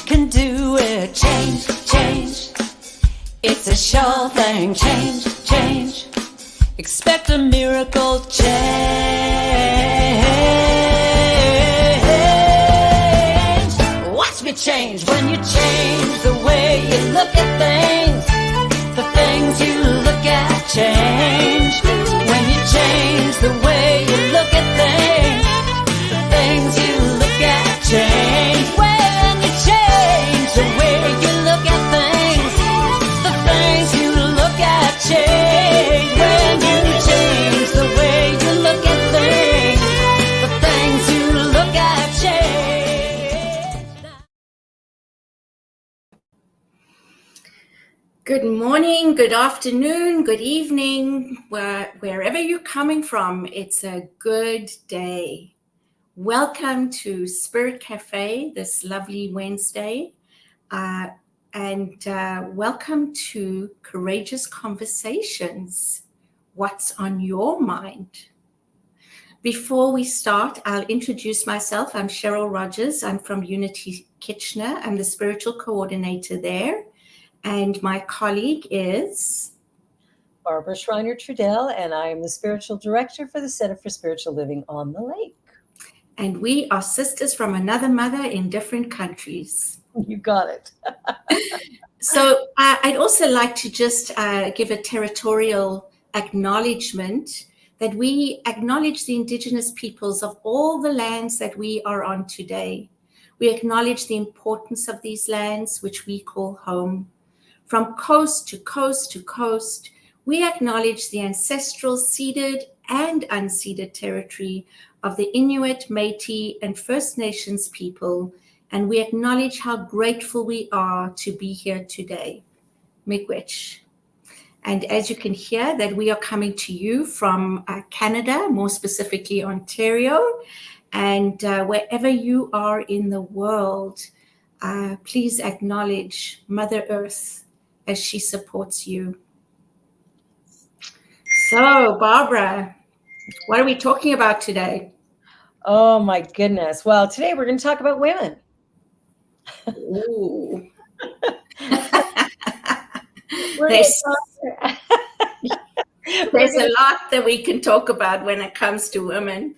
can do it. Change, change. It's a sure thing. Change, change. Expect a miracle change. Watch me change when you change the way you look at things. The things you look at change. When you change the way you look at things, the things you look at change. When you change the way you look at things, the things you look at change. When you change the way you look at things, the things you look at change. Good morning, good afternoon, good evening, wherever you're coming from, it's a good day. Welcome to Spirit Café this lovely Wednesday, and welcome to Courageous Conversations. What's on your mind? Before we start, I'll introduce myself. I'm Cheryl Rogers. I'm from Unity Kitchener. I'm the spiritual coordinator there. And my colleague is Barbara Schreiner-Trudell, and I am the spiritual director for the Center for Spiritual Living on the Lake. And we are sisters from another mother in different countries. You got it. So I'd also like to just give a territorial acknowledgement that we acknowledge the indigenous peoples of all the lands that we are on today. We acknowledge the importance of these lands, which we call home. From coast to coast to coast, we acknowledge the ancestral ceded and unceded territory of the Inuit, Métis, and First Nations people, and we acknowledge how grateful we are to be here today. Miigwech. And as you can hear, that we are coming to you from Canada, more specifically Ontario, and wherever you are in the world, please acknowledge Mother Earth as she supports you. So, Barbara, what are we talking about today? Oh my goodness. Well, today we're going to talk about women. Ooh. There's a lot that we can talk about when it comes to women.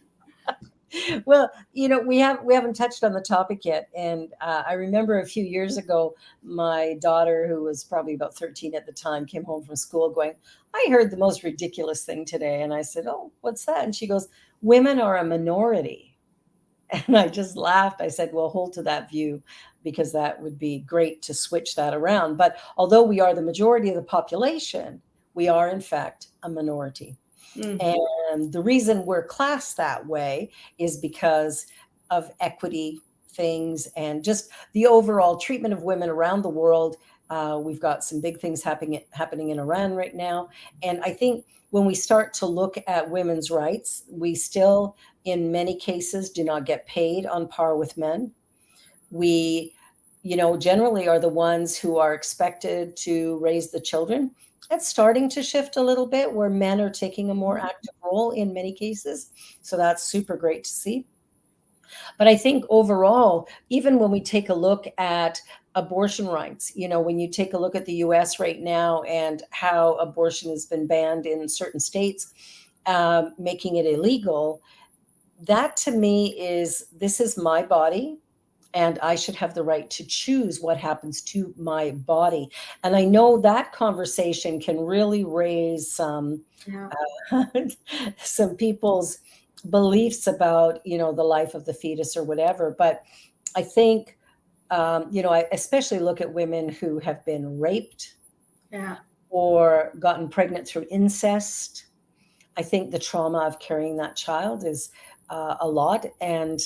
Well, we haven't touched on the topic yet. And I remember a few years ago, my daughter, who was probably about 13 at the time, came home from school going, I heard the most ridiculous thing today. And I said, oh, what's that? And she goes, women are a minority. And I just laughed. I said, well, hold to that view, because that would be great to switch that around. But although we are the majority of the population, we are, in fact, a minority. Mm-hmm. And the reason we're classed that way is because of equity things and just the overall treatment of women around the world. We've got some big things happening in Iran right now. And I think when we start to look at women's rights, we still, in many cases, do not get paid on par with men. We, generally are the ones who are expected to raise the children. It's starting to shift a little bit where men are taking a more active role in many cases. So that's super great to see. But I think overall, even when we take a look at abortion rights, when you take a look at the US right now and how abortion has been banned in certain states, making it illegal, that to me this is my body. And I should have the right to choose what happens to my body. And I know that conversation can really raise some people's beliefs about, the life of the fetus or whatever. But I think, I especially look at women who have been raped or gotten pregnant through incest. I think the trauma of carrying that child is a lot. And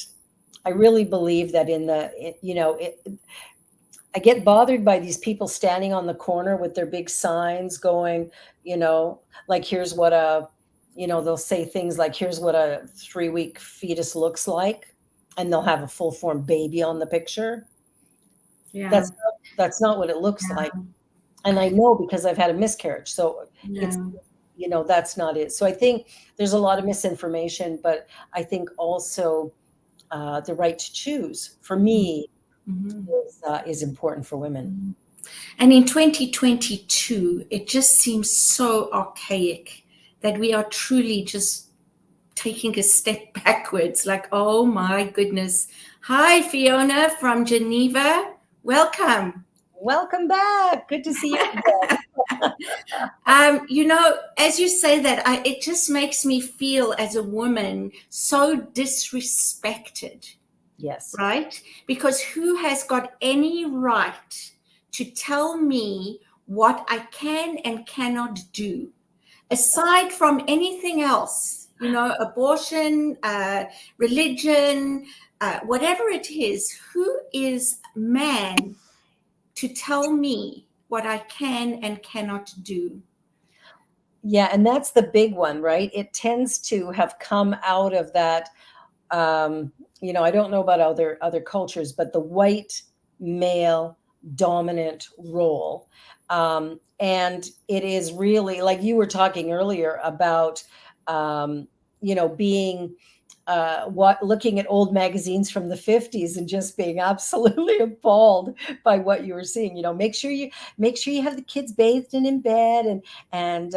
I really believe that I get bothered by these people standing on the corner with their big signs going, like, here's what they'll say things like, here's what a 3-week fetus looks like. And they'll have a full formed baby on the picture. Yeah. That's not what it looks like. And I know because I've had a miscarriage. So it's, that's not it. So I think there's a lot of misinformation, but I think also the right to choose for me is important for women. And in 2022, it just seems so archaic that we are truly just taking a step backwards. Like, oh my goodness. Hi, Fiona from Geneva. Welcome. Welcome back. Good to see you again. As you say that, it just makes me feel as a woman so disrespected. Yes. Right? Because who has got any right to tell me what I can and cannot do, aside from anything else, abortion, religion, whatever it is? Who is man to tell me what I can and cannot do? Yeah, and that's the big one, right? It tends to have come out of that. I don't know about other cultures, but the white male dominant role. And it is really, like you were talking earlier about, being looking at old magazines from the 50s and just being absolutely appalled by what you were seeing. Make sure you have the kids bathed and in bed, and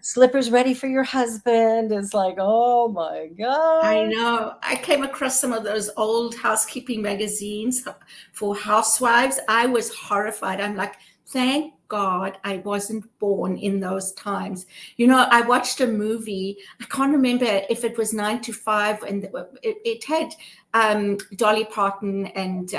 slippers ready for your husband. Is like, oh my God. I know. I came across some of those old housekeeping magazines for housewives. I was horrified. I'm like, thank God I wasn't born in those times. I watched a movie. I can't remember if it was 9 to 5, and it had Dolly Parton and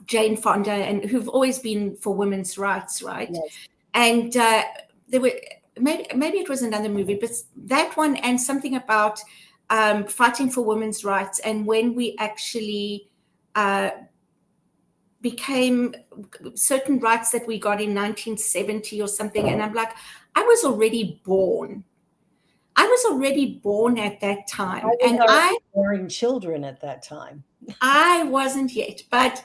Jane Fonda, and who've always been for women's rights, right? Yes. And there were maybe it was another movie, but that one and something about fighting for women's rights, and when we actually became certain rights that we got in 1970 or something. And I'm like, I was already born. I was already born at that time. And I bearing children at that time. I wasn't yet, but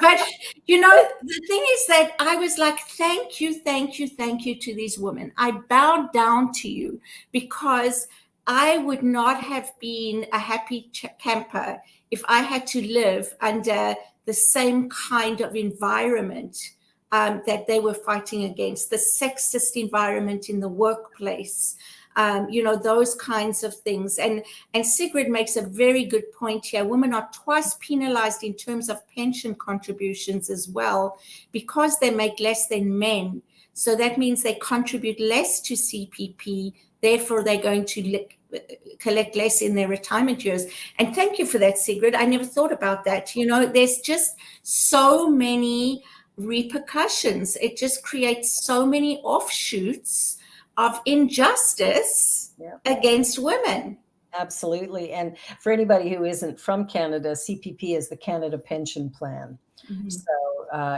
but the thing is that I was like, thank you to these women. I bowed down to you because I would not have been a happy camper if I had to live under the same kind of environment that they were fighting against, the sexist environment in the workplace, those kinds of things. And Sigrid makes a very good point here. Women are twice penalized in terms of pension contributions as well, because they make less than men. So that means they contribute less to CPP. Therefore, they're going to collect less in their retirement years. And thank you for that, Sigrid. I never thought about that. There's just so many repercussions. It just creates so many offshoots of injustice against women. Absolutely. And for anybody who isn't from Canada, CPP is the Canada Pension Plan. Mm-hmm. So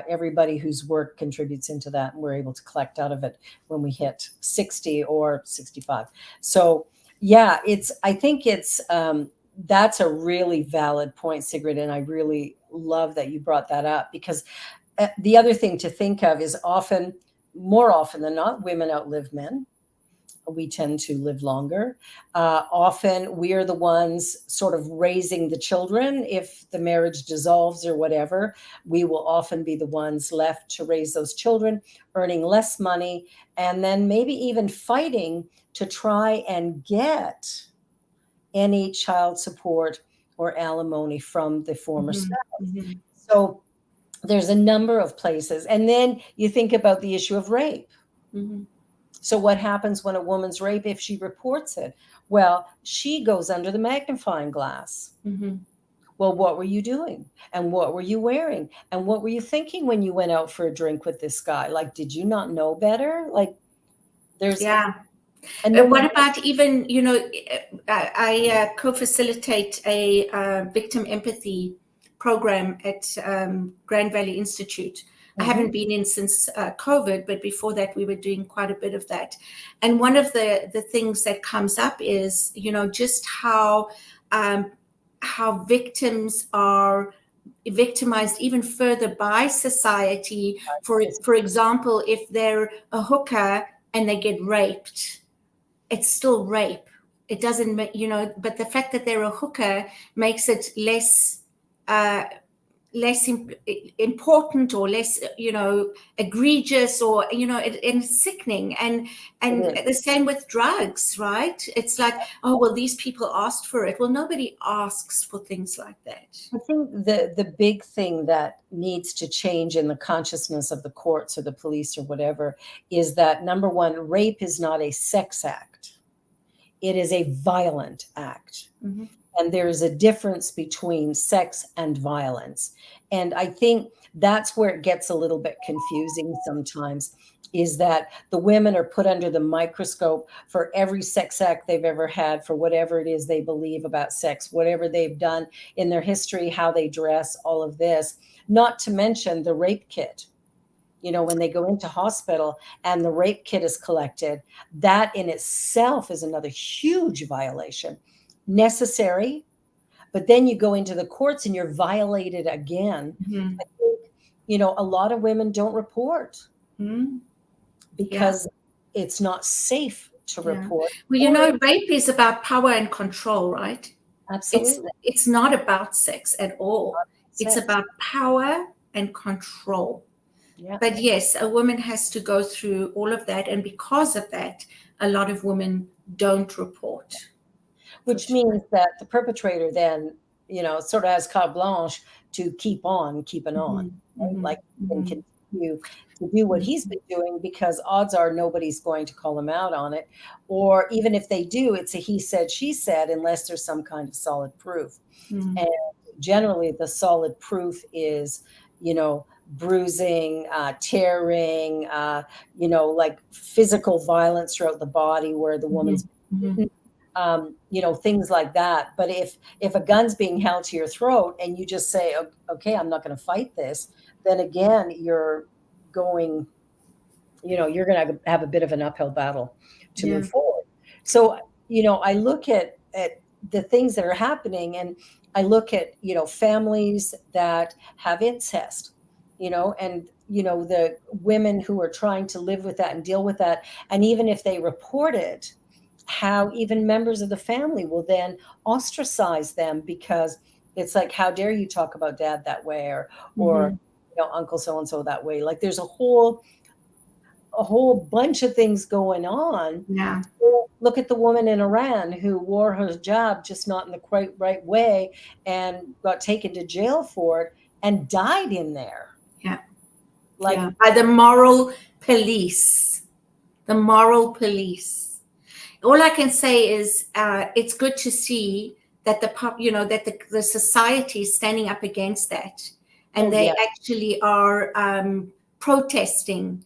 everybody whose work contributes into that, and we're able to collect out of it when we hit 60 or 65. So yeah, I think that's a really valid point, Sigrid. And I really love that you brought that up, because the other thing to think of is more often than not, women outlive men. We tend to live longer. Often we are the ones sort of raising the children. If the marriage dissolves or whatever, we will often be the ones left to raise those children, earning less money, and then maybe even fighting to try and get any child support or alimony from the former spouse. Mm-hmm. So there's a number of places. And then you think about the issue of rape. Mm-hmm. So what happens when a woman's raped if she reports it? Well, she goes under the magnifying glass. Mm-hmm. Well, what were you doing? And what were you wearing? And what were you thinking when you went out for a drink with this guy? Like, did you not know better? Like, there's... Yeah. And what about even, I co-facilitate a victim empathy program at Grand Valley Institute. Mm-hmm. I haven't been in since COVID, but before that we were doing quite a bit of that. And one of the things that comes up is, just how victims are victimized even further by society. For example, if they're a hooker and they get raped, it's still rape. It doesn't make, but the fact that they're a hooker makes it less less important or less, egregious, or, and sickening. And the same with drugs, right? It's like, oh, well, these people asked for it. Well, nobody asks for things like that. I think the big thing that needs to change in the consciousness of the courts or the police or whatever is that, number one, rape is not a sex act. It is a violent act. Mm-hmm. And there is a difference between sex and violence. And I think that's where it gets a little bit confusing sometimes, is that the women are put under the microscope for every sex act they've ever had, for whatever it is they believe about sex, whatever they've done in their history, how they dress, all of this, not to mention the rape kit. When they go into hospital and the rape kit is collected, that in itself is another huge violation. Necessary, but then you go into the courts and you're violated again. Mm-hmm. I think, a lot of women don't report because it's not safe to report. Well, rape is about power and control, right? Absolutely. It's not about sex at all. It's about power and control. Yeah. But yes, a woman has to go through all of that. And because of that, a lot of women don't report. Which means that the perpetrator then, sort of has carte blanche to keep on keeping on. Right? Like, and continue to do what he's been doing, because odds are nobody's going to call him out on it. Or even if they do, it's a he said, she said, unless there's some kind of solid proof. And generally the solid proof is, bruising, tearing, like physical violence throughout the body where the woman's things like that. But if a gun's being held to your throat and you just say, okay, I'm not going to fight this, then again, you're going to have a bit of an uphill battle to move forward. So, I look at the things that are happening, and I look at, families that have incest, and, the women who are trying to live with that and deal with that. And even if they report it, how even members of the family will then ostracize them, because it's like, how dare you talk about dad that way, or uncle so-and-so that way. Like, there's a whole bunch of things going on. Yeah. Look at the woman in Iran who wore her hijab just not in the quite right way and got taken to jail for it and died in there. Yeah. Like, by the moral police. The moral police. All I can say is it's good to see that the society is standing up against that, and they actually are protesting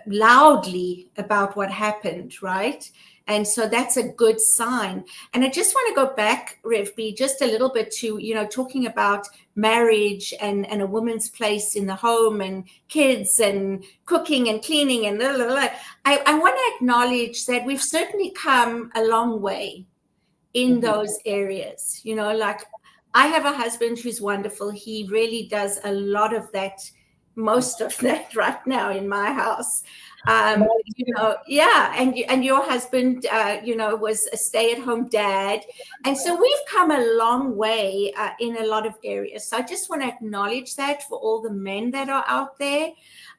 loudly about what happened, right? And so that's a good sign. And I just want to go back, Rev B, just a little bit to, talking about marriage and a woman's place in the home and kids and cooking and cleaning and blah, blah, blah. I want to acknowledge that we've certainly come a long way in those areas. Like, I have a husband who's wonderful. He really does a lot of that, most of that right now in my house. And your husband, was a stay-at-home dad. And so we've come a long way in a lot of areas. So I just want to acknowledge that for all the men that are out there.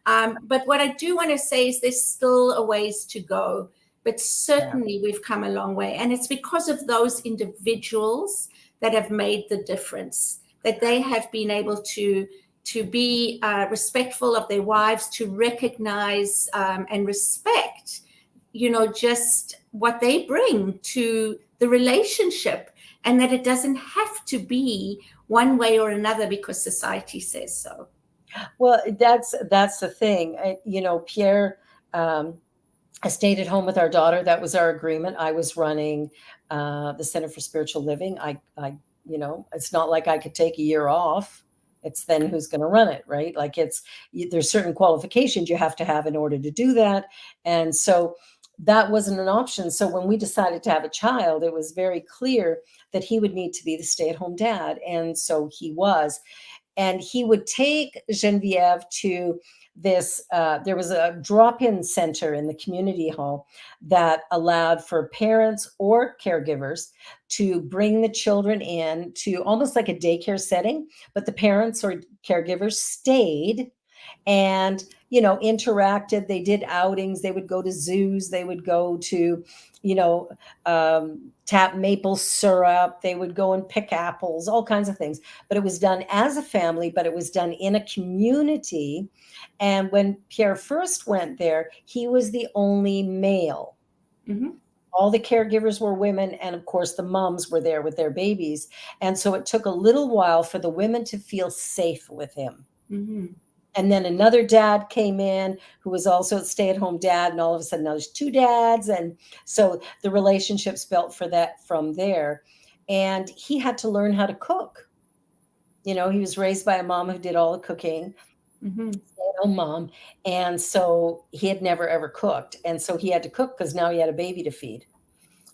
But what I do want to say is there's still a ways to go. But certainly we've come a long way. And it's because of those individuals that have made the difference, that they have been able to be respectful of their wives, to recognize and respect, just what they bring to the relationship, and that it doesn't have to be one way or another because society says so. Well, that's the thing. Pierre, I stayed at home with our daughter. That was our agreement. I was running the Center for Spiritual Living. I it's not like I could take a year off. It's then who's going to run it, right? Like, there's certain qualifications you have to have in order to do that. And so that wasn't an option. So when we decided to have a child, it was very clear that he would need to be the stay-at-home dad. And so he was. and he would take Geneviève to this, there was a drop-in center in the community hall that allowed for parents or caregivers to bring the children in to almost like a daycare setting, but the parents or caregivers stayed and interacted. They did outings, they would go to zoos, they would go to you know tap maple syrup, they would go and pick apples, all kinds of things. But it was done as a family, but it was done in a community. And when Pierre first went there, he was the only male. Mm-hmm. All the caregivers were women, and of course the moms were there with their babies. And so it took a little while for the women to feel safe with him. Mm-hmm. And then another dad came in who was also a stay-at-home dad, and all of a sudden now there's two dads. And so the relationships built for that from there. And he had to learn how to cook. He was raised by a mom who did all the cooking, Mm-hmm. stay-at-home mom. And so he had never ever cooked. And so he had to cook because now he had a baby to feed.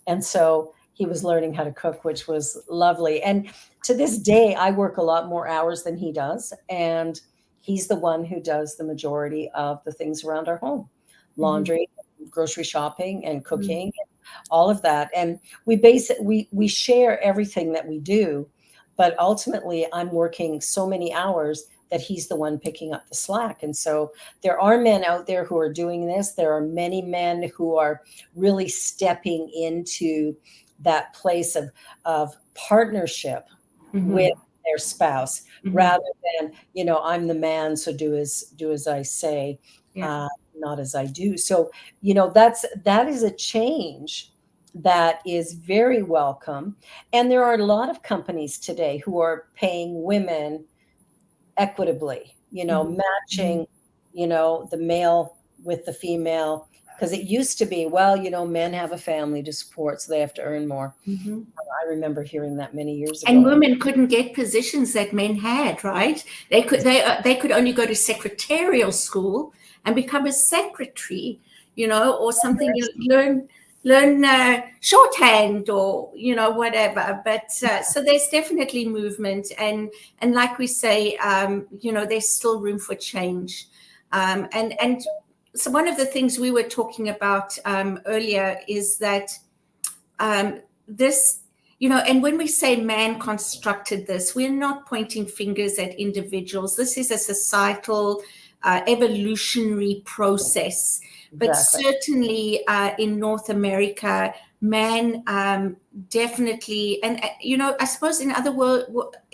And so he was learning how to cook, which was lovely. And to this day, I work a lot more hours than he does. And he's the one who does the majority of the things around our home: laundry, grocery shopping, and cooking, and all of that. And we share everything that we do, but ultimately I'm working so many hours that he's the one picking up the slack. And so there are men out there who are doing this. There are many men who are really stepping into that place of partnership with their spouse, rather than, I'm the man, so do as I say, not as I do. So, that is a change that is very welcome. And there are a lot of companies today who are paying women equitably, matching, the male with the female. Because it used to be, well, men have a family to support, so they have to earn more. I remember hearing that many years ago. And women couldn't get positions that men had, right? They could only go to secretarial school and become a secretary, or something. Learn shorthand or whatever. But so there's definitely movement, and like we say, there's still room for change, and so one of the things we were talking about earlier is that this, and when we say man constructed this, we're not pointing fingers at individuals. This is a societal evolutionary process. But Exactly. certainly in North America, man definitely, and I suppose in other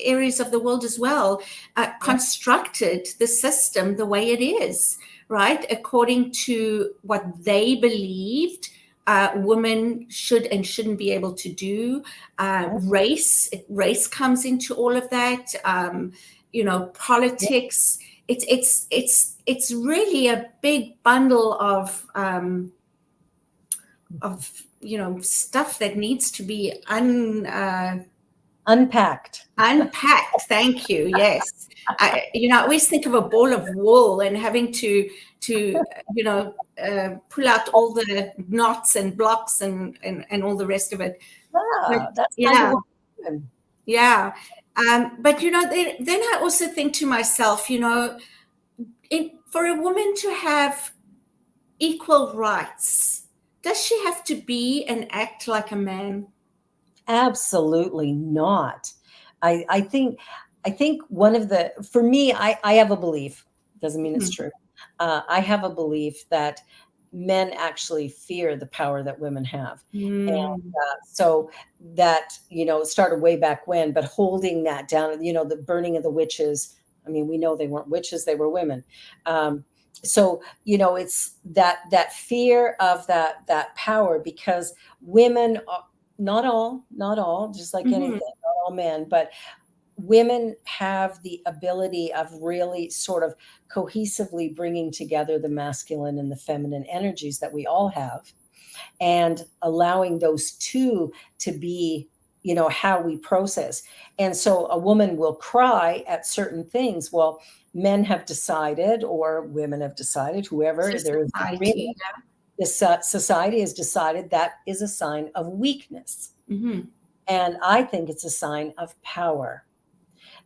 areas of the world as well, constructed the system the way it is, right? According to what they believed women should and shouldn't be able to do. Race comes into all of that. Politics. It's really a big bundle of stuff that needs to be unpacked. Unpacked. Thank you. Yes. I always think of a ball of wool and having to pull out all the knots and blocks and all the rest of it. That's yeah. Kind Yeah. But then I also think to myself, for a woman to have equal rights, does she have to be and act like a man? Absolutely not. I think one of the, for me, I have a belief, doesn't mean it's true. I have a belief that men actually fear the power that women have. And so that, started way back when, but holding that down, the burning of the witches. I mean, we know they weren't witches, they were women. So, it's that fear of that power, because women, not all, just like anything, not all men, but women have the ability of really sort of cohesively bringing together the masculine and the feminine energies that we all have, and allowing those two to be, how we process. And so a woman will cry at certain things. Well, men have decided, or women have decided, whoever there is agreement, this society has decided that is a sign of weakness. And I think it's a sign of power.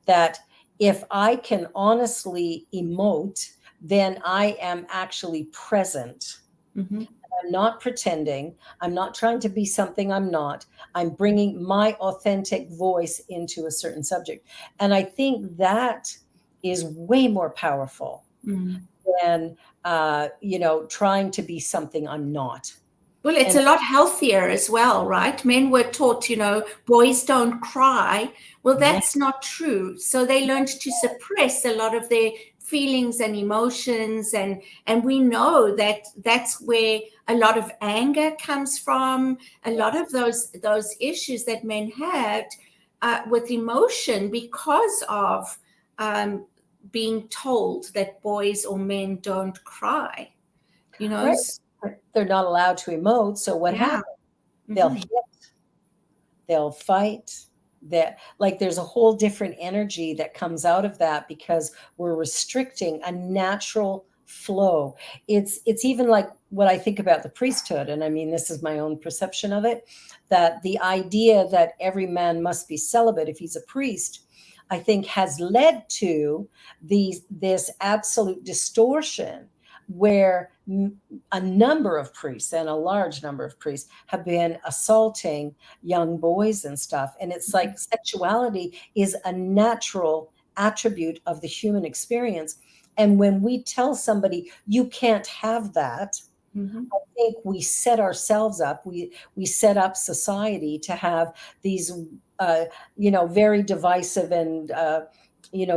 That if I can honestly emote, then I am actually present. Mm-hmm. I'm not pretending. I'm not trying to be something I'm not. I'm bringing my authentic voice into a certain subject. And I think that is way more powerful Mm. than, trying to be something I'm not. Well, it's And a lot healthier as well, right? Men were taught, boys don't cry. Well, yeah, that's not true. So they learned to suppress a lot of their feelings and emotions, and we know that that's where a lot of anger comes from. A lot of those issues that men had with emotion because of um, being told that boys or men don't cry. You know, right. They're not allowed to emote. So what yeah. happens? They'll Mhm. hit, they'll fight. That, like, there's a whole different energy that comes out of that because we're restricting a natural flow. It's even like what I think about the priesthood, and I mean, this is my own perception of it, that the idea that every man must be celibate if he's a priest, I think, has led to this absolute distortion where a number of priests, and a large number of priests, have been assaulting young boys and stuff. And it's like sexuality is a natural attribute of the human experience. And when we tell somebody you can't have that, Mhm. I think we set ourselves up, we set up society to have these very divisive and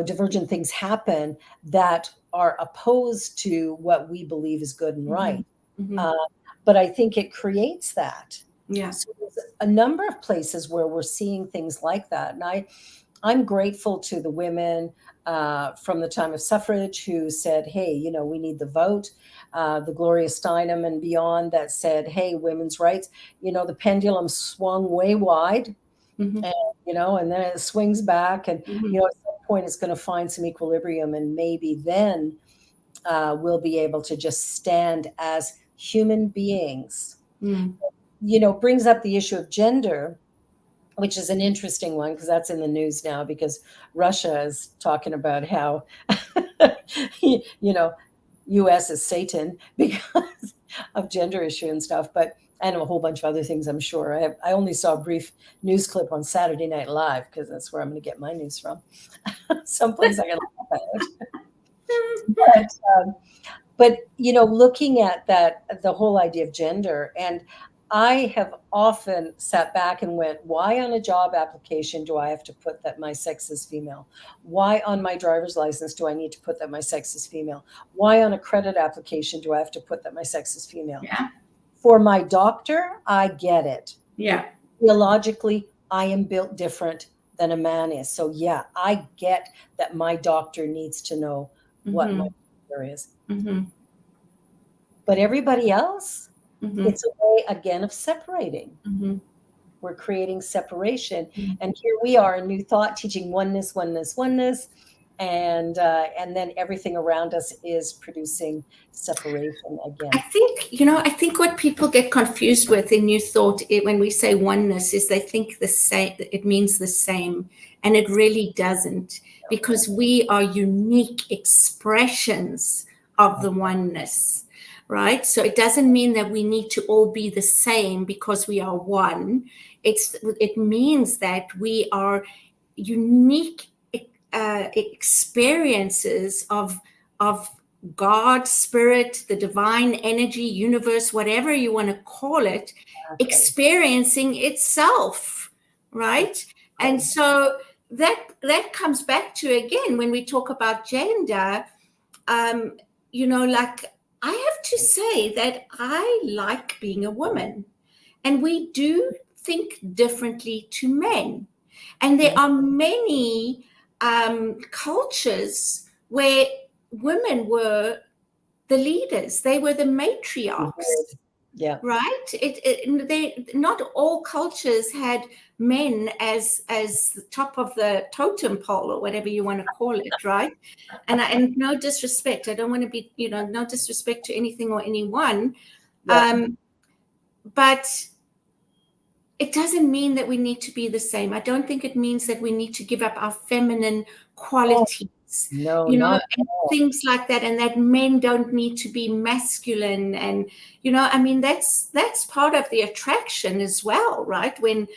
divergent things happen that are opposed to what we believe is good and Mhm. right. Mhm. Uh, but I think it creates that. Yeah. So there's a number of places where we're seeing things like that. And I'm grateful to the women from the time of suffrage who said, hey, we need the vote. The Gloria Steinem and beyond that said, hey, women's rights. The pendulum swung way wide, Mhm. and, and then it swings back. And, Mhm. at some point it's going to find some equilibrium. And maybe then we'll be able to just stand as human beings. Mm. Brings up the issue of gender, which is an interesting one because that's in the news now because Russia is talking about how, you know, US is Satan because of gender issue and stuff. But and a whole bunch of other things, I'm sure. I only saw a brief news clip on Saturday Night Live because that's where I'm going to get my news from. Someplace I can laugh at. But, looking at that, the whole idea of gender, and I have often sat back and went, why on a job application do I have to put that my sex is female? Why on my driver's license do I need to put that my sex is female? Why on a credit application do I have to put that my sex is female? Yeah. For my doctor, I get it. Yeah. Biologically, I am built different than a man is. So yeah, I get that my doctor needs to know what my Mhm. gender is. Mhm. But everybody else, Mhm. it's a way again of separating. Mhm. We're creating separation, Mhm. and here we are, a new thought teaching oneness, oneness, oneness, and then everything around us is producing separation I again. think what people get confused with in New Thought when we say oneness is they think the same, it means the same, and it really doesn't, because we are unique expressions of the oneness, right? So it doesn't mean that we need to all be the same because we are one. It means that we are unique experiences of God, spirit, the divine energy, universe, whatever you want to call it, Exactly. experiencing itself, right? And so that comes back to, again, when we talk about gender, um, like, I have to say that I like being a woman, and we do think differently to men. And there are many cultures where women were the leaders, they were the matriarchs, Yeah. right? Not all cultures had men as the top of the totem pole, or whatever you want to call it, right? And no disrespect, I don't want to be, no disrespect to anything or anyone, Yeah. but it doesn't mean that we need to be the same. I don't think it means that we need to give up our feminine Oh, qualities, no, you know, not at and all. things like that, and that men don't need to be masculine. And, you know, I mean, that's part of the attraction as well, right? When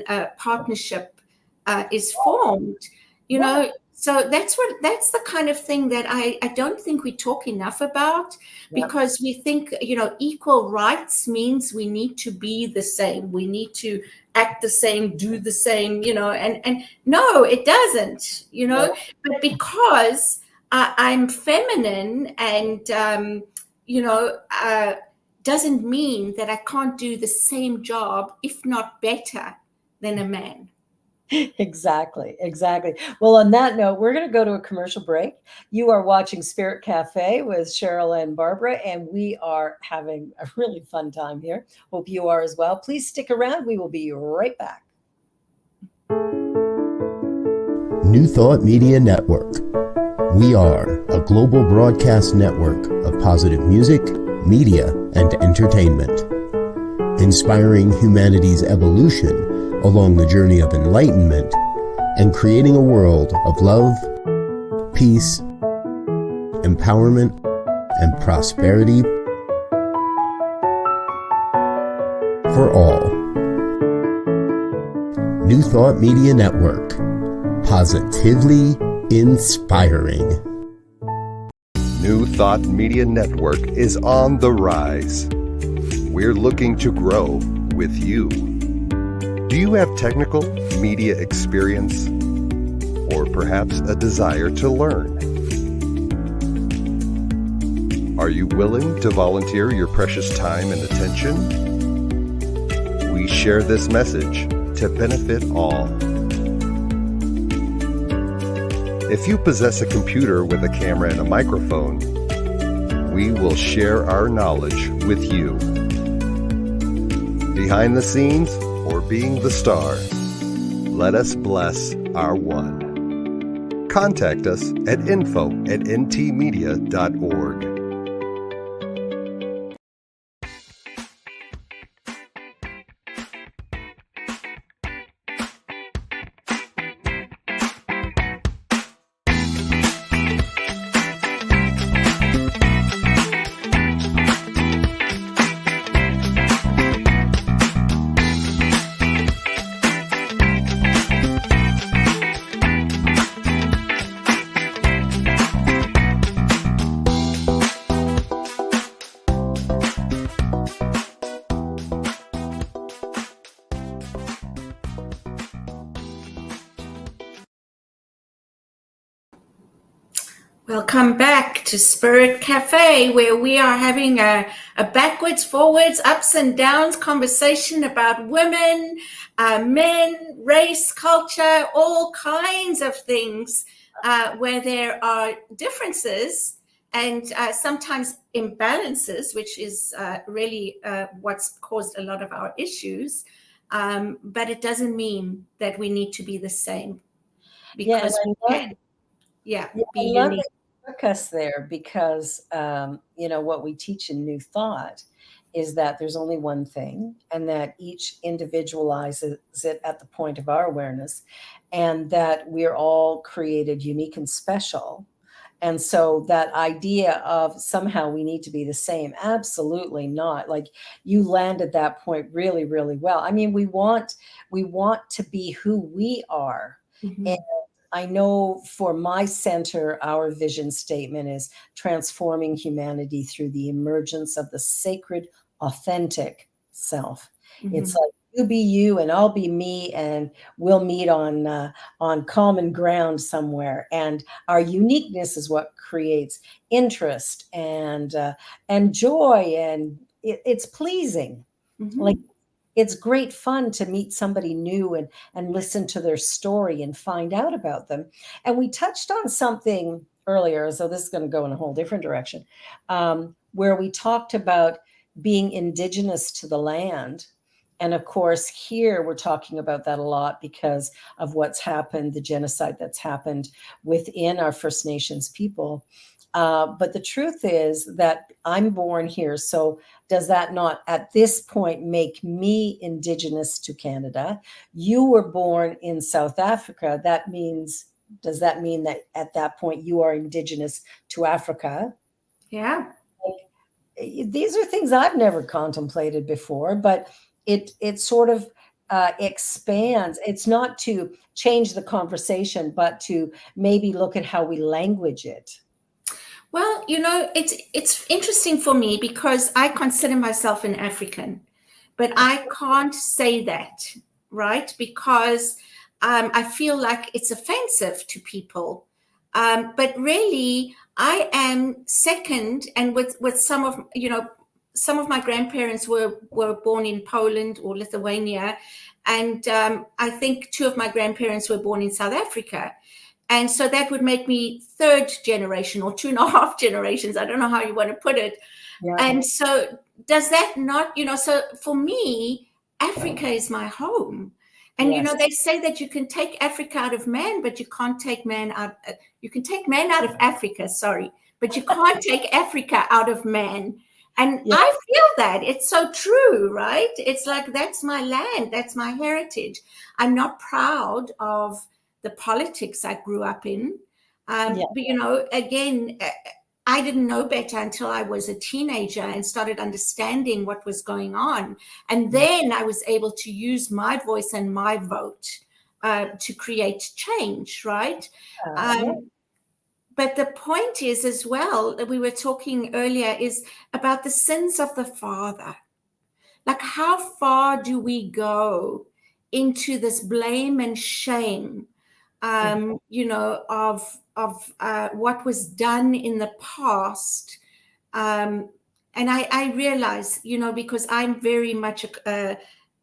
a partnership is formed, you Yeah, know. So that's the kind of thing that I don't think we talk enough about, yeah. because we think, you know, equal rights means we need to be the same. We need to act the same, do the same, you know, and no, it doesn't, you know, No. but because I'm feminine and, you know, doesn't mean that I can't do the same job, if not better, than a man. Exactly, exactly. Well, on that note, we're going to go to a commercial break. You are watching Spirit Cafe with Cheryl and Barbara, and we are having a really fun time here. Hope you are as well. Please stick around. We will be right back. New Thought Media Network. We are a global broadcast network of positive music, media, and entertainment, inspiring humanity's evolution along the journey of enlightenment and creating a world of love, peace, empowerment, and prosperity for all. New Thought Media Network. Positively inspiring. New Thought Media Network is on the rise. We're looking to grow with you. Do you have technical media experience or perhaps a desire to learn? Are you willing to volunteer your precious time and attention? We share this message to benefit all. If you possess a computer with a camera and a microphone, we will share our knowledge with you. Behind the scenes or being the star, let us bless our one. Contact us at info@ntmedia.org. Welcome back to Spirit Cafe, where we are having a backwards, forwards, ups and downs conversation about women, men, race, culture, all kinds of things where there are differences and sometimes imbalances, which is really what's caused a lot of our issues. But it doesn't mean that we need to be the same, because we can. Yeah, Yeah, be I love unique. that you took us there because, what we teach in New Thought is that there's only one thing and that each individualizes it at the point of our awareness, and that we're all created unique and special. And so that idea of somehow we need to be the same, absolutely not. Like, you landed that point really, really well. I mean, we want to be who we are. Mhm. And I know for my center, our vision statement is transforming humanity through the emergence of the sacred, authentic self. It's Mhm. like, you be you and I'll be me, and we'll meet on common ground somewhere. And our uniqueness is what creates interest and joy, and it's pleasing. Like, Mhm. it's great fun to meet somebody new and listen to their story and find out about them. And we touched on something earlier, so this is going to go in a whole different direction, where we talked about being indigenous to the land. And of course, here we're talking about that a lot because of what's happened, the genocide that's happened within our First Nations people. But the truth is that I'm born here. So does that not at this point make me Indigenous to Canada? You were born in South Africa. Does that mean that at that point you are Indigenous to Africa? Yeah. These are things I've never contemplated before, but it sort of expands. It's not to change the conversation, but to maybe look at how we language it. Well, it's interesting for me because I consider myself an African, but I can't say that, right? Because I feel like it's offensive to people. But really, I am second, and with some of my grandparents were born in Poland or Lithuania, and I think two of my grandparents were born in South Africa. And so that would make me third generation or 2.5 generations. I don't know how you want to put it. Yeah. And so does that not, so for me, Africa is my home. And, Yes. they say that you can take Africa out of man, but you can't take man out. You can take man out of Africa, sorry, but you can't take Africa out of man. And Yeah. I feel that it's so true, right? It's like, that's my land. That's my heritage. I'm not proud of the politics I grew up in. Yeah. But, again, I didn't know better until I was a teenager and started understanding what was going on. And then I was able to use my voice and my vote to create change, right? Yeah. But the point is as well, that we were talking earlier, is about the sins of the father. Like, how far do we go into this blame and shame, of what was done in the past? And I realize, because I'm very much a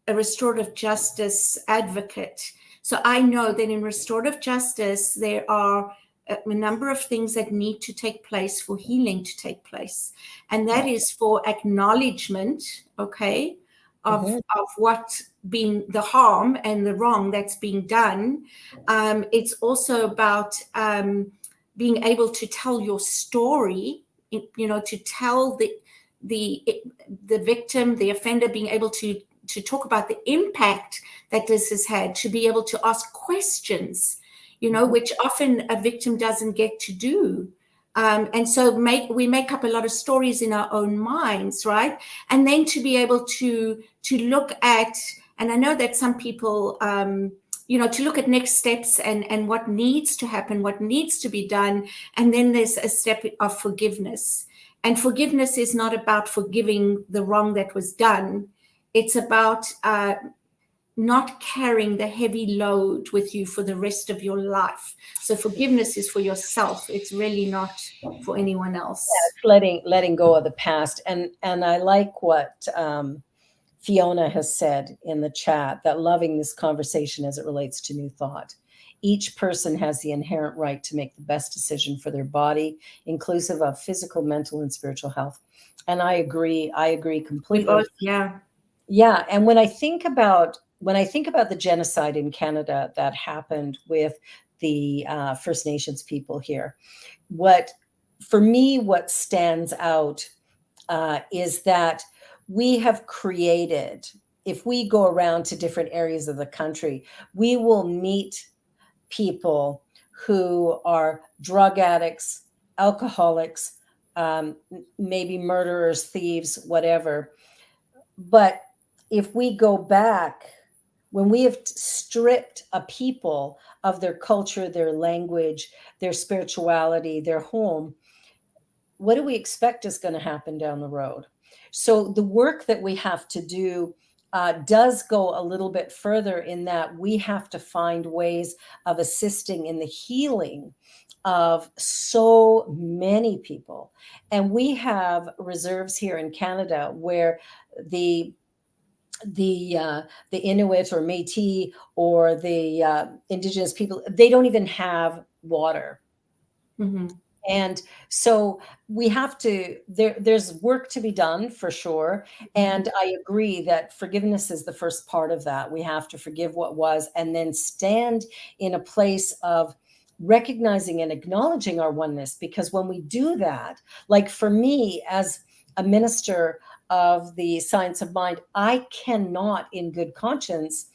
restorative justice advocate. So I know that in restorative justice, there are a number of things that need to take place for healing to take place. And that is for acknowledgement, okay, of what being the harm and the wrong that's being done. It's also about being able to tell your story, to tell the victim, the offender, being able to talk about the impact that this has had, to be able to ask questions, which often a victim doesn't get to do. And so we make up a lot of stories in our own minds, right? And then to be able to look at, and I know that some people, to look at next steps and what needs to happen, what needs to be done. And then there's a step of forgiveness. And forgiveness is not about forgiving the wrong that was done. It's about not carrying the heavy load with you for the rest of your life. So forgiveness is for yourself. It's really not for anyone else. Yeah, it's letting go of the past. And I like what Fiona has said in the chat, that loving this conversation as it relates to New Thought. Each person has the inherent right to make the best decision for their body, inclusive of physical, mental, and spiritual health. And I agree completely. Yeah. And when I think about the genocide in Canada that happened with the First Nations people here, what stands out is that we have created, if we go around to different areas of the country, we will meet people who are drug addicts, alcoholics, maybe murderers, thieves, whatever. But if we go back, when we have stripped a people of their culture, their language, their spirituality, their home, what do we expect is going to happen down the road? So the work that we have to do does go a little bit further, in that we have to find ways of assisting in the healing of so many people. And we have reserves here in Canada where the Inuit or Métis or the Indigenous people, they don't even have water. Mm-hmm. And so we have to, there's work to be done for sure. And I agree that forgiveness is the first part of that. We have to forgive what was, and then stand in a place of recognizing and acknowledging our oneness, because when we do that, like for me as a minister of the science of mind, I cannot in good conscience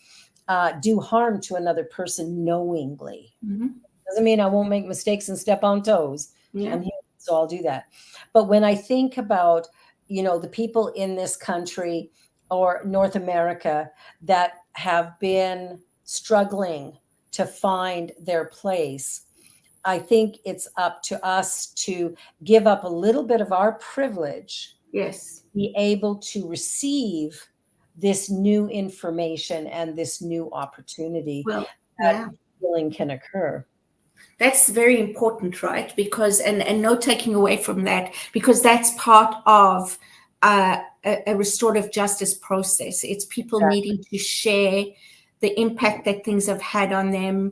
do harm to another person knowingly. Doesn't mean I won't make mistakes and step on toes. Yeah. I'm human, so I'll do that. But when I think about, the people in this country or North America that have been struggling to find their place, I think it's up to us to give up a little bit of our privilege, Yes. be able to receive this new information and this new opportunity Well, that yeah. healing can occur. That's very important, right? Because, and no taking away from that, because that's part of a restorative justice process. It's people needing to share the impact that things have had on them,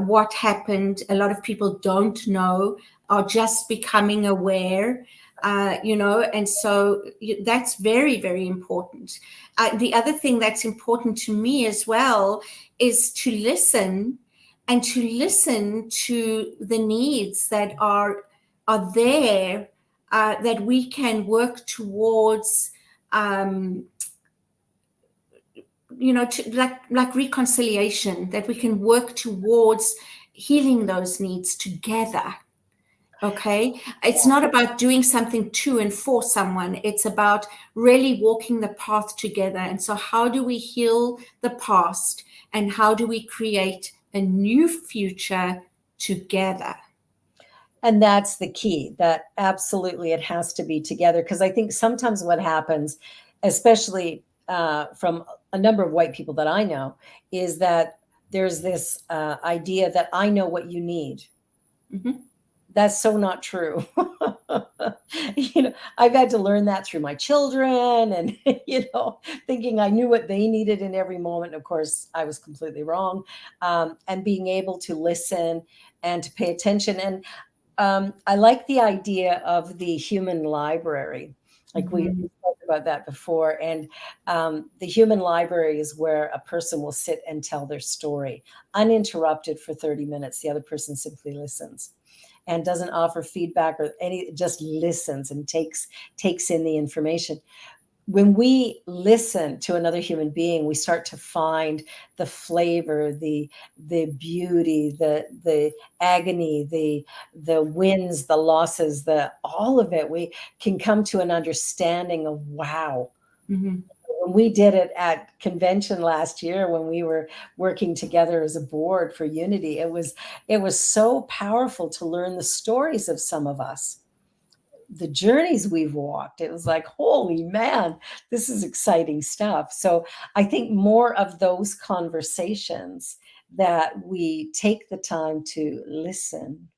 what happened. A lot of people don't know, are just becoming aware, and so that's very, very important. The other thing that's important to me as well is to listen, and to listen to the needs that are there, that we can work towards, like reconciliation, that we can work towards healing those needs together. Okay, it's not about doing something to and for someone. It's about really walking the path together. And so how do we heal the past, and how do we create a new future together? And that's the key, that absolutely it has to be together. Because I think sometimes what happens, especially from a number of white people that I know, is that there's this idea that I know what you need. That's so not true. I've had to learn that through my children, and, thinking I knew what they needed in every moment. Of course, I was completely wrong. And being able to listen and to pay attention. And I like the idea of the human library. Like we talked about that before. And the human library is where a person will sit and tell their story uninterrupted for 30 minutes. The other person simply listens and doesn't offer feedback or just listens and takes in the information. When we listen to another human being, we start to find the flavor, the beauty, the agony, the wins, the losses, all of it. We can come to an understanding of wow. When we did it at convention last year, when we were working together as a board for unity, it was so powerful to learn the stories of some of us, the journeys we've walked. It was like, holy man, this is exciting stuff. So I think more of those conversations, that we take the time to listen.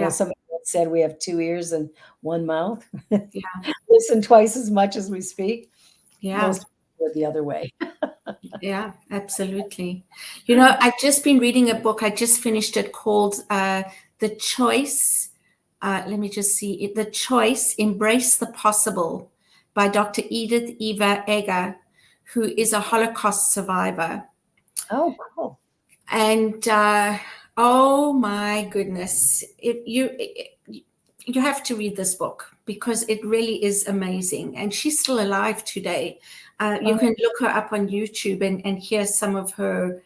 Somebody said we have 2 ears and 1 mouth. Listen twice as much as we speak. Most people are the other way. Yeah, absolutely. I've just been reading a book. I just finished it, called The Choice. Let me just see. The Choice, Embrace the Possible, by Dr. Edith Eva Eger, who is a Holocaust survivor. Oh, cool. And oh my goodness, you have to read this book, because it really is amazing. And she's still alive today. You can look her up on YouTube and hear some of her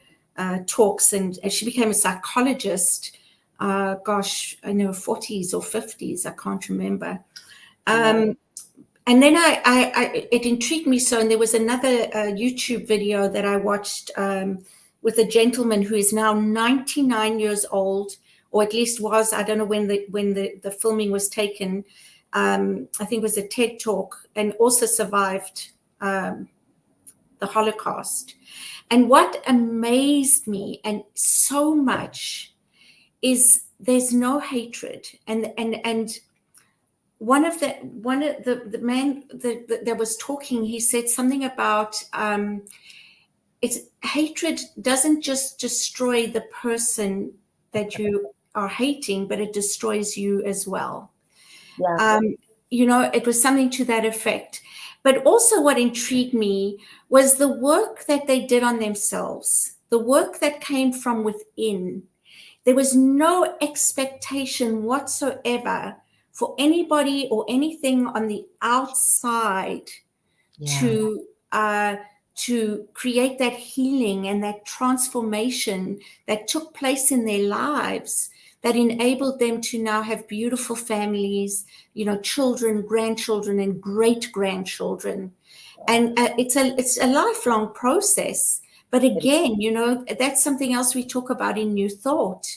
talks. And she became a psychologist, in her 40s or 50s, I can't remember. And then it intrigued me so. And there was another YouTube video that I watched with a gentleman who is now 99 years old, or at least was. I don't know when the filming was taken. I think it was a TED Talk, and also survived the Holocaust. And what amazed me and so much is there's no hatred. And one of the man that was talking, he said something about hatred doesn't just destroy the person that you are hating, but it destroys you as well. It was something to that effect. But also what intrigued me was the work that they did on themselves, the work that came from within, there was no expectation whatsoever for anybody or anything on the outside to create that healing and that transformation that took place in their lives, that enabled them to now have beautiful families, children, grandchildren, and great grandchildren. And it's a lifelong process. But again, that's something else we talk about in New Thought,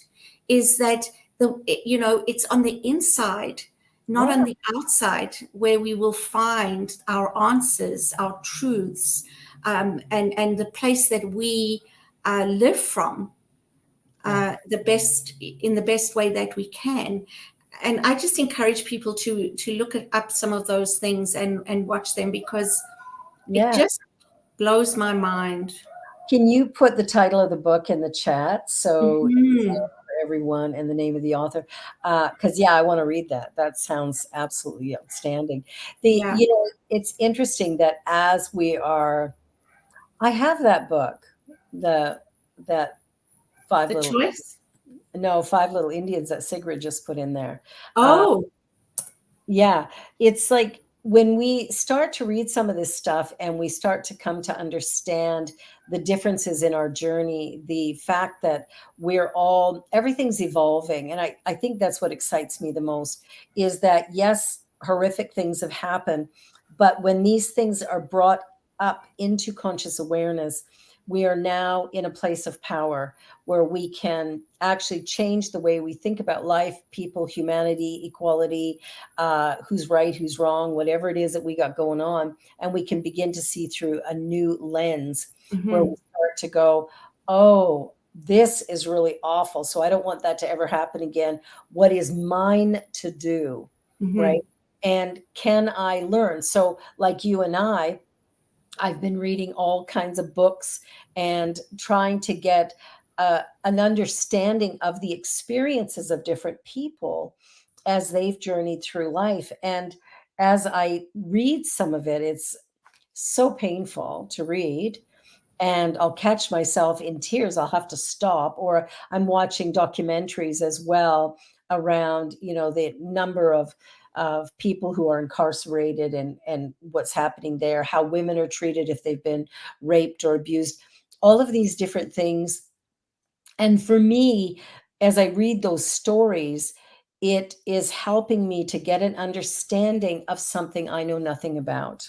is that it's on the inside, not on the outside, where we will find our answers, our truths, and the place that we live from in the best way that we can. And I just encourage people to look up some of those things and watch them, because it just blows my mind. Can you put the title of the book in the chat so for everyone and the name of the author? Because I want to read that. That sounds absolutely outstanding. It's interesting that as we are, I have that book, that Five Little Indians that Sigrid just put in there. It's like, when we start to read some of this stuff and we start to come to understand the differences in our journey, the fact that everything's evolving. And I think that's what excites me the most, is that yes, horrific things have happened, but when these things are brought up into conscious awareness, we are now in a place of power where we can actually change the way we think about life, people, humanity, equality, who's right, who's wrong, whatever it is that we got going on. And we can begin to see through a new lens where we start to go, oh, this is really awful. So I don't want that to ever happen again. What is mine to do, right? And can I learn? So like you and I've been reading all kinds of books and trying to get an understanding of the experiences of different people as they've journeyed through life. And as I read some of it, it's so painful to read. And I'll catch myself in tears. I'll have to stop. Or I'm watching documentaries as well around, the number of people who are incarcerated and what's happening there, how women are treated if they've been raped or abused, all of these different things. And for me, as I read those stories, it is helping me to get an understanding of something I know nothing about.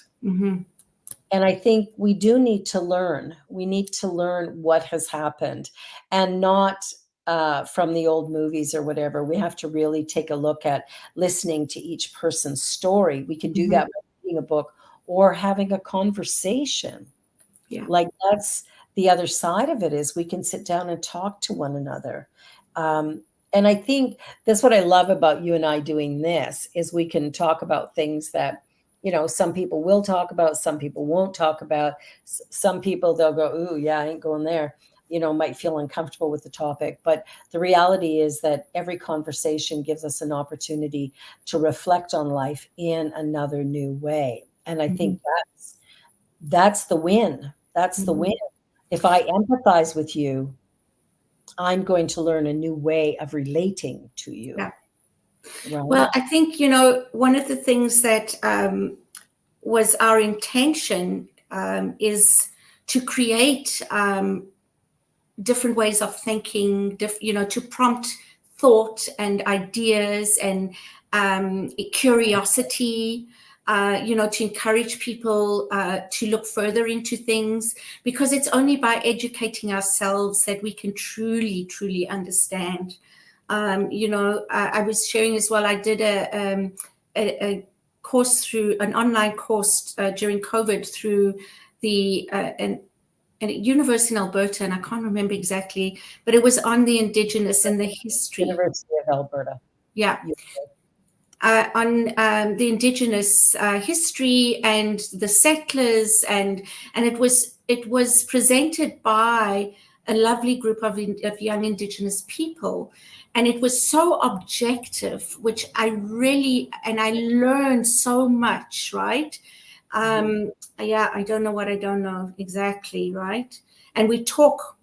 And I think we do need to learn. We need to learn what has happened, and not from the old movies or whatever. We have to really take a look at listening to each person's story. We can do that by reading a book or having a conversation. Like, that's the other side of it, is we can sit down and talk to one another. And I think that's what I love about you and I doing this, is we can talk about things that, some people will talk about, some people won't talk about. Some people, they'll go, ooh, yeah, I ain't going there, might feel uncomfortable with the topic. But the reality is that every conversation gives us an opportunity to reflect on life in another new way. And I think that's the win. That's the win. If I empathize with you, I'm going to learn a new way of relating to you. Yeah. Right? Well, I think, one of the things that was our intention is to create different ways of thinking, to prompt thought and ideas and curiosity, to encourage people to look further into things, because it's only by educating ourselves that we can truly, truly understand. I was sharing as well, I did a course, through an online course during COVID through the a university in Alberta, and I can't remember exactly, but it was on the Indigenous and the history. University of Alberta. Yeah. On the Indigenous history and the settlers, and it was presented by a lovely group of young Indigenous people, and it was so objective, which I learned so much, right? I don't know what I don't know exactly, right? And we talk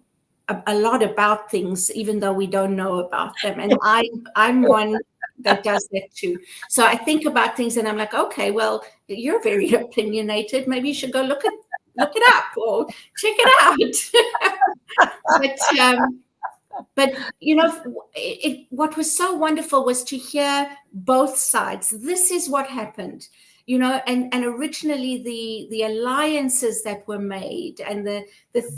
a lot about things, even though we don't know about them. And I'm one that does that too. So I think about things and I'm like, okay, well, you're very opinionated. Maybe you should go look it up or check it out. But what was so wonderful was to hear both sides. This is what happened, and originally the alliances that were made and the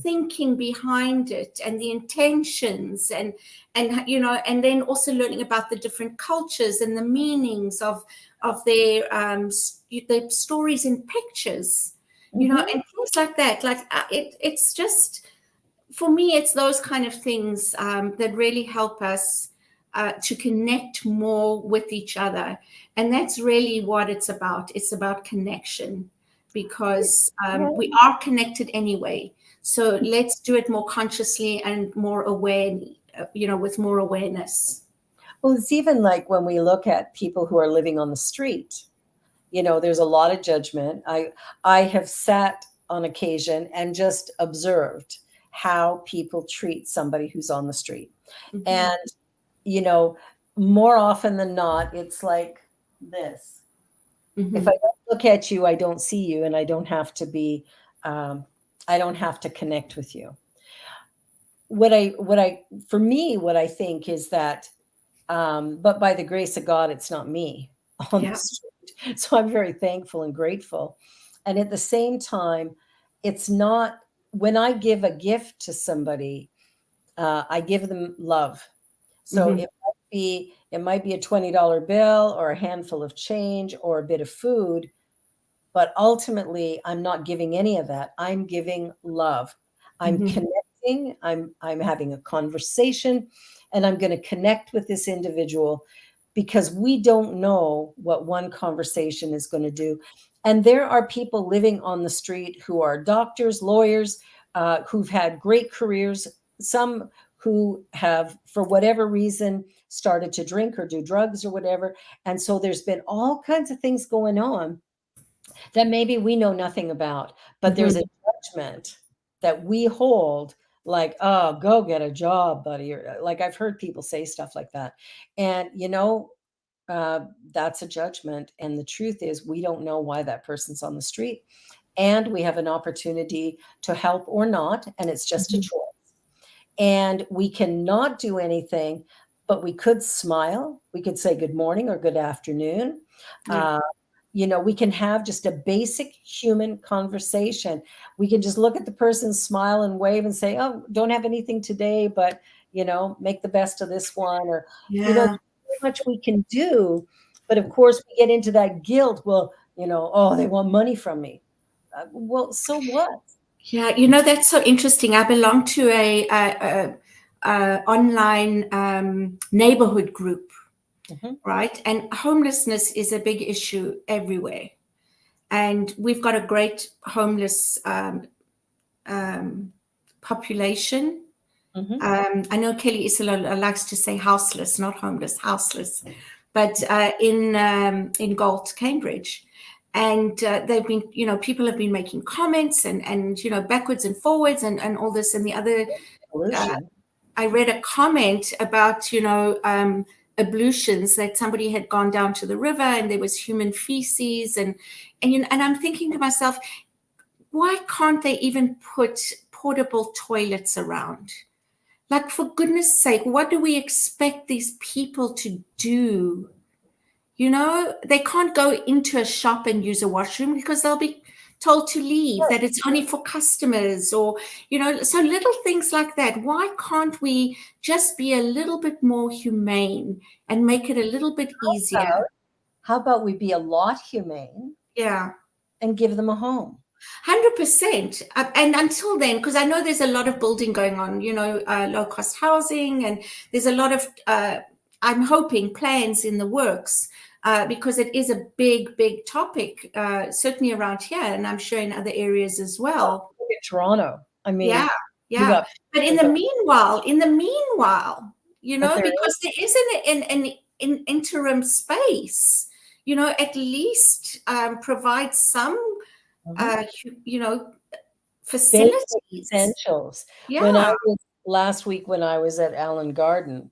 thinking behind it and the intentions and then also learning about the different cultures and the meanings of their stories in pictures, and things like that. Like it's just, for me, it's those kind of things that really help us to connect more with each other. And that's really what it's about. It's about connection, because we are connected anyway. So let's do it more consciously and more aware, with more awareness. Well, it's even like when we look at people who are living on the street, there's a lot of judgment. I have sat on occasion and just observed how people treat somebody who's on the street. Mm-hmm. And, more often than not, it's like this. Mm-hmm. If I don't look at you, I don't see you, and I don't have to be, I don't have to connect with you. What I think is that, but by the grace of God, it's not me on the street. So I'm very thankful and grateful. And at the same time, it's not, when I give a gift to somebody, I give them love. So it might be a $20 bill or a handful of change or a bit of food, but ultimately I'm not giving any of that. I'm giving love. I'm connecting. I'm having a conversation, and I'm going to connect with this individual, because we don't know what one conversation is going to do. And there are people living on the street who are doctors, lawyers, who've had great careers, some who have, for whatever reason, started to drink or do drugs or whatever. And so there's been all kinds of things going on that maybe we know nothing about, but there's a judgment that we hold, like, oh, go get a job, buddy. Or like, I've heard people say stuff like that. And, that's a judgment. And the truth is, we don't know why that person's on the street. And we have an opportunity to help or not. And it's just a choice. And we cannot do anything, but we could smile. We could say good morning or good afternoon. We can have just a basic human conversation. We can just look at the person, smile and wave and say, oh, don't have anything today, but, make the best of this one. Or, so much we can do. But of course, we get into that guilt. Well, oh, they want money from me. Well, so what? Yeah, that's so interesting. I belong to a online neighborhood group, right? And homelessness is a big issue everywhere. And we've got a great homeless population. I know Kelly Isola likes to say houseless, not homeless, houseless. But in Galt, Cambridge. And they've been, people have been making comments and backwards and forwards and all this. And the other, I read a comment about, ablutions, that somebody had gone down to the river and there was human feces. And I'm thinking to myself, why can't they even put portable toilets around? Like, for goodness sake, what do we expect these people to do? They can't go into a shop and use a washroom because they'll be told to leave, that it's only for customers, or, so little things like that. Why can't we just be a little bit more humane and make it a little bit easier? How about we be a lot humane? Yeah. And give them a home. 100%. And until then, because I know there's a lot of building going on, low cost housing, and there's a lot of, I'm hoping, plans in the works. Because it is a big, big topic, certainly around here, and I'm sure in other areas as well. Look at Toronto. I mean, yeah. But in the meanwhile, because there is an interim space, at least provide some, facilities, essentials. Yeah. last week when I was at Allen Garden,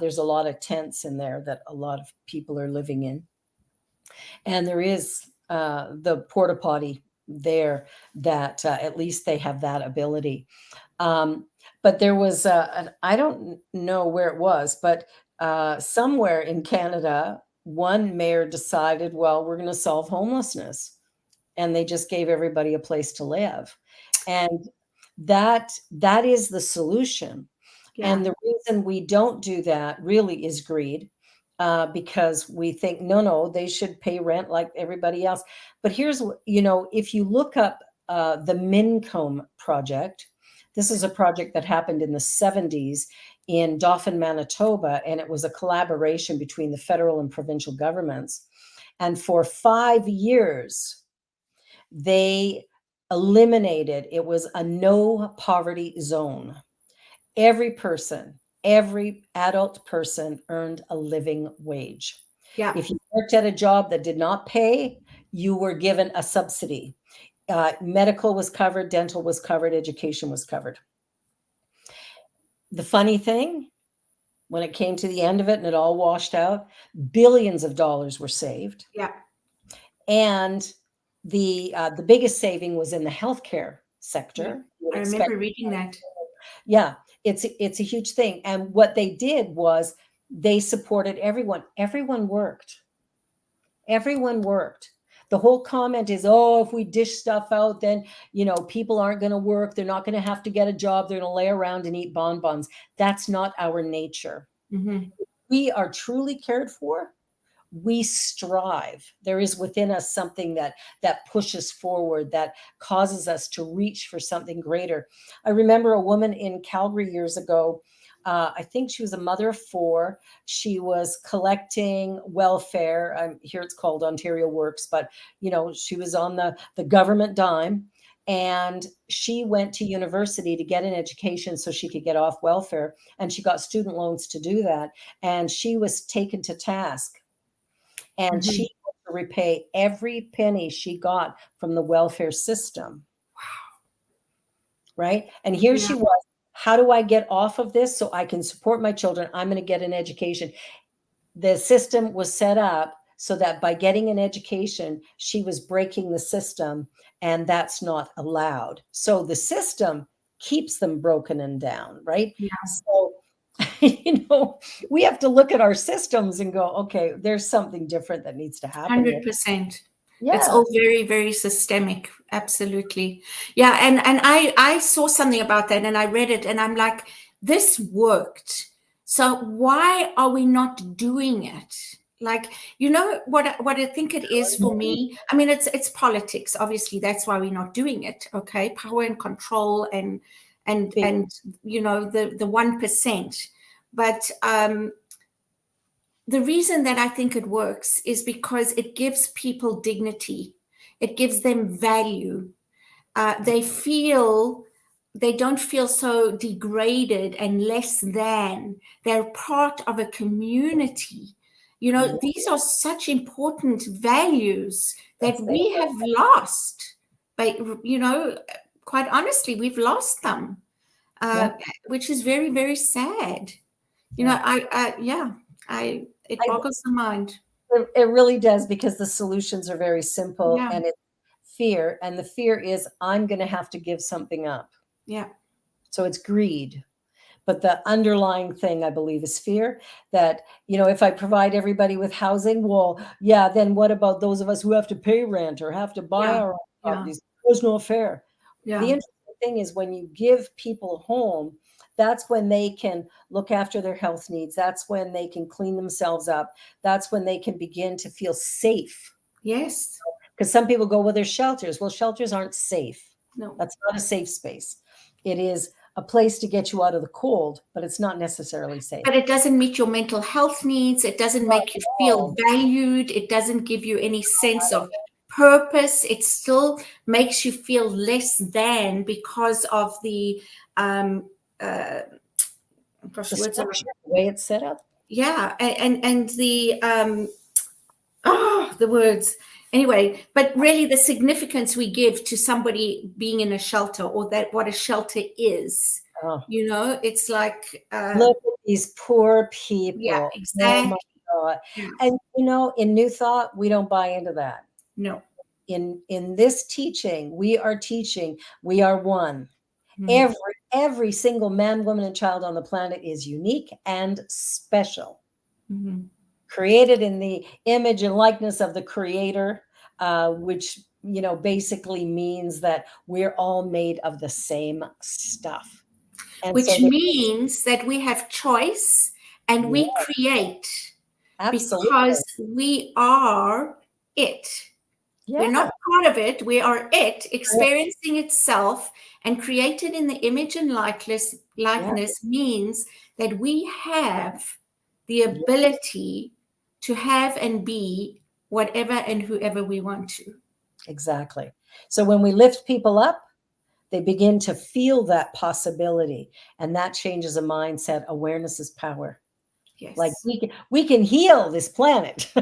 there's a lot of tents in there that a lot of people are living in. And there is the porta potty there that at least they have that ability. But there was, I don't know where it was, but somewhere in Canada, one mayor decided, well, we're going to solve homelessness. And they just gave everybody a place to live. And that is the solution. Yeah. And the reason we don't do that really is greed, because we think, no, they should pay rent like everybody else. But here's what, if you look up the Mincombe project, this is a project that happened in the 70s in Dauphin, Manitoba, and it was a collaboration between the federal and provincial governments. And for 5 years, they eliminated, it was a no poverty zone. Every adult person earned a living wage. Yeah. If you worked at a job that did not pay, you were given a subsidy. Medical was covered, dental was covered, education was covered. The funny thing, when it came to the end of it and it all washed out, billions of dollars were saved. Yeah. And the biggest saving was in the healthcare sector. I remember reading that. Yeah, it's a huge thing. And what they did was they supported everyone. Everyone worked. The whole comment is, oh, if we dish stuff out, then, people aren't going to work. They're not going to have to get a job. They're going to lay around and eat bonbons. That's not our nature. Mm-hmm. We are truly cared for. We strive. There is within us something that pushes forward, that causes us to reach for something greater. I remember a woman in Calgary years ago. I think she was a mother of 4. She was collecting welfare. Here it's called Ontario Works, but she was on the government dime, and she went to university to get an education so she could get off welfare, and she got student loans to do that. And she was taken to task. And she had to repay every penny she got from the welfare system. Wow. Right? And here she was. How do I get off of this so I can support my children? I'm going to get an education. The system was set up so that by getting an education, she was breaking the system, and that's not allowed. So the system keeps them broken and down, right? Yeah. So we have to look at our systems and go, okay, there's something different that needs to happen. 100%. Yeah. It's all very, very systemic. Absolutely. Yeah. And I saw something about that and I read it and I'm like, this worked. So why are we not doing it? Like, what I think it is for me. I mean, it's politics. Obviously, that's why we're not doing it. Okay. Power and control and the 1%. But the reason that I think it works is because it gives people dignity. It gives them value. They don't feel so degraded and less than. They're part of a community. These are such important values that we have lost. But, quite honestly, we've lost them, which is very, very sad. It boggles the mind. It really does, because the solutions are very simple, and it's fear. And the fear is, I'm going to have to give something up. Yeah. So it's greed. But the underlying thing, I believe, is fear that, if I provide everybody with housing, well, then what about those of us who have to pay rent or have to buy our own properties? There's no fair. Yeah. The interesting thing is when you give people a home, that's when they can look after their health needs. That's when they can clean themselves up. That's when they can begin to feel safe. Yes. Because some people go, well, there's shelters. Well, shelters aren't safe. No. That's not a safe space. It is a place to get you out of the cold, but it's not necessarily safe. But it doesn't meet your mental health needs. It doesn't make you feel valued. It doesn't give you any sense of purpose. It still makes you feel less than because of the The way it's set up. Yeah, and the words. Anyway, but really the significance we give to somebody being in a shelter, or that what a shelter is, Oh, You know, it's like, look at these poor yeah, people. Oh my exactly. God. Yeah. And in New Thought, we don't buy into that. No. In this teaching, we are teaching we are one. Mhm. Every single man, woman, and child on the planet is unique and special, Mhm. created in the image and likeness of the Creator, which basically means that we're all made of the same stuff. And Which so, means that we have choice and yeah, we create absolutely, because we are it. We're yeah, not part of it. We are it, experiencing itself, and created in the image and yeah, likeness means that we have the yeah, ability to have and be whatever and whoever we want to. exactly. So when we lift people up, they begin to feel that possibility, and that changes a mindset. Awareness is power. Like Yes. we can heal this planet.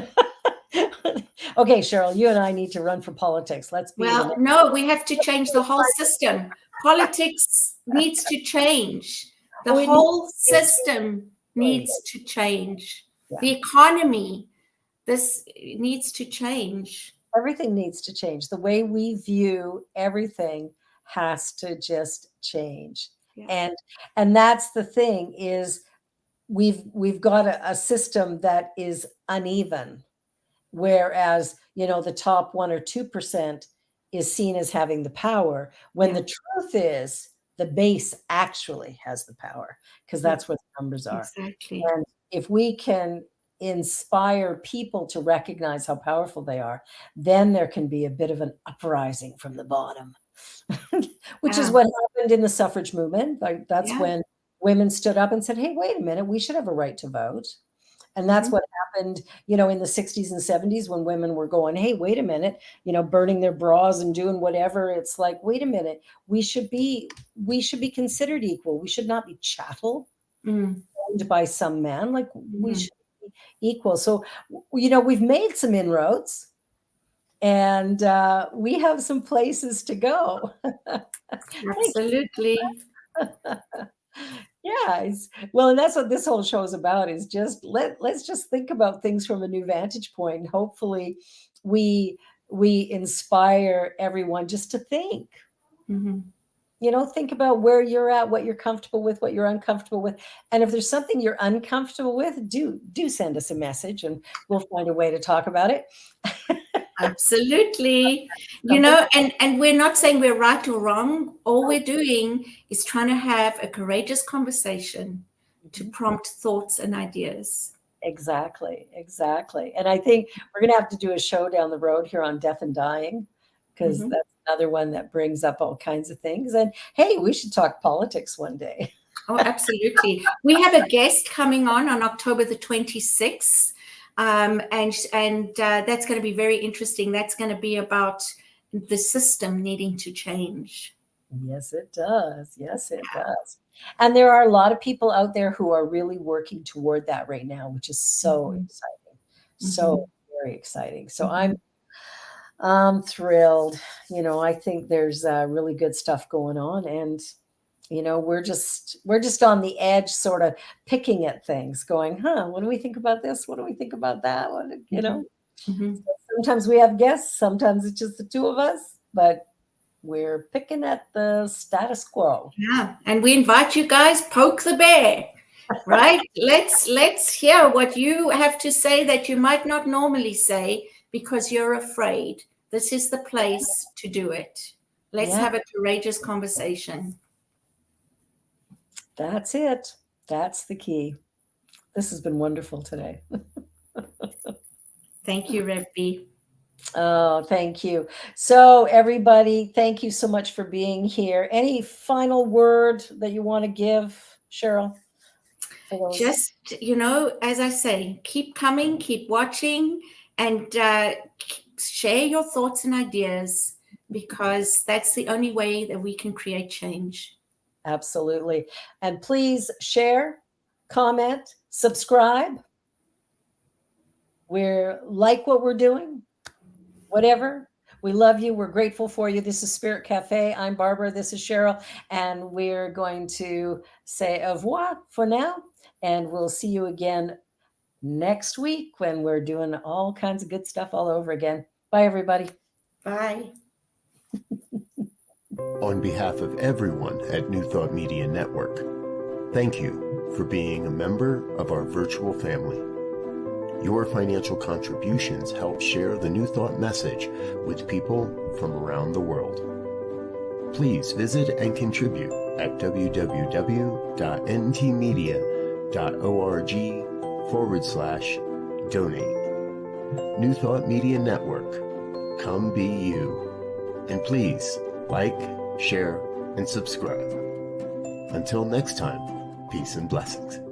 Okay, Cheryl, you and I need to run for politics. Let's be the Well, next. no, we have to change the whole system. Politics needs to change. The We need, whole system needs to change. yeah, The economy, this needs to change. everything needs to change. The way we view everything has to just change. Yeah. And that's the thing is we've got a system that is uneven. Whereas, the top 1 or 2% is seen as having the power, when Yeah. the truth is the base actually has the power, because Yeah. that's what the numbers are. Exactly. And if we can inspire people to recognize how powerful they are, then there can be a bit of an uprising from the bottom, which is Yeah. what happened in the suffrage movement. Like that's Yeah. when women stood up and said, "Hey, wait a minute, we should have a right to vote." And that's Mhm. what happened, in the 60s and 70s when women were going, "Hey, wait a minute," burning their bras and doing whatever. It's like, wait a minute, we should be considered equal. We should not be chattel Mm. owned by some man. Like we Mhm. should be equal. So, we've made some inroads, and we have some places to go. Thank Absolutely. Yeah, well, and that's what this whole show is about, is just let's just think about things from a new vantage point, and hopefully we inspire everyone just to think. Mhm. Think about where you're at, what you're comfortable with, what you're uncomfortable with. And if there's something you're uncomfortable with, do send us a message and we'll find a way to talk about it. Absolutely. And we're not saying we're right or wrong. All we're doing is trying to have a courageous conversation to prompt thoughts and ideas. Exactly. And I think we're going to have to do a show down the road here on death and dying, because Mhm. that's another one that brings up all kinds of things. And hey, we should talk politics one day. Oh, absolutely. We have a guest coming on October the 26th. And that's going to be very interesting. That's going to be about the system needing to change. Yes, it does. Yes, it does. And there are a lot of people out there who are really working toward that right now, which is so Mhm. exciting. So very exciting. So Mhm. I'm thrilled. I think there's really good stuff going on, and we're just on the edge, sort of picking at things, going, what do we think about this? What do we think about that? Mhm. Sometimes we have guests, sometimes it's just the two of us, but we're picking at the status quo. Yeah, and we invite you guys, poke the bear, right? Let's hear what you have to say that you might not normally say because you're afraid. This is the place to do it. Let's Yeah, have a courageous conversation. that's it. That's the key. This has been wonderful today. Thank you, Rebbe. Oh, thank you. So, everybody, thank you so much for being here. Any final word that you want to give, Cheryl? For those? Just, as I say, keep coming, keep watching, and share your thoughts and ideas, because that's the only way that we can create change. Absolutely. And please share, comment, subscribe. We're like what we're doing, whatever. We love you. We're grateful for you. This is Spirit Cafe. I'm Barbara. This is Cheryl. And we're going to say au revoir for now. And we'll see you again next week when we're doing all kinds of good stuff all over again. Bye, everybody. Bye. On behalf of everyone at New Thought Media Network, thank you for being a member of our virtual family. Your financial contributions help share the New Thought message with people from around the world. Please visit and contribute at www.ntmedia.org/donate. New Thought Media Network. Come be you. And please like, share, and subscribe. Until next time, peace and blessings.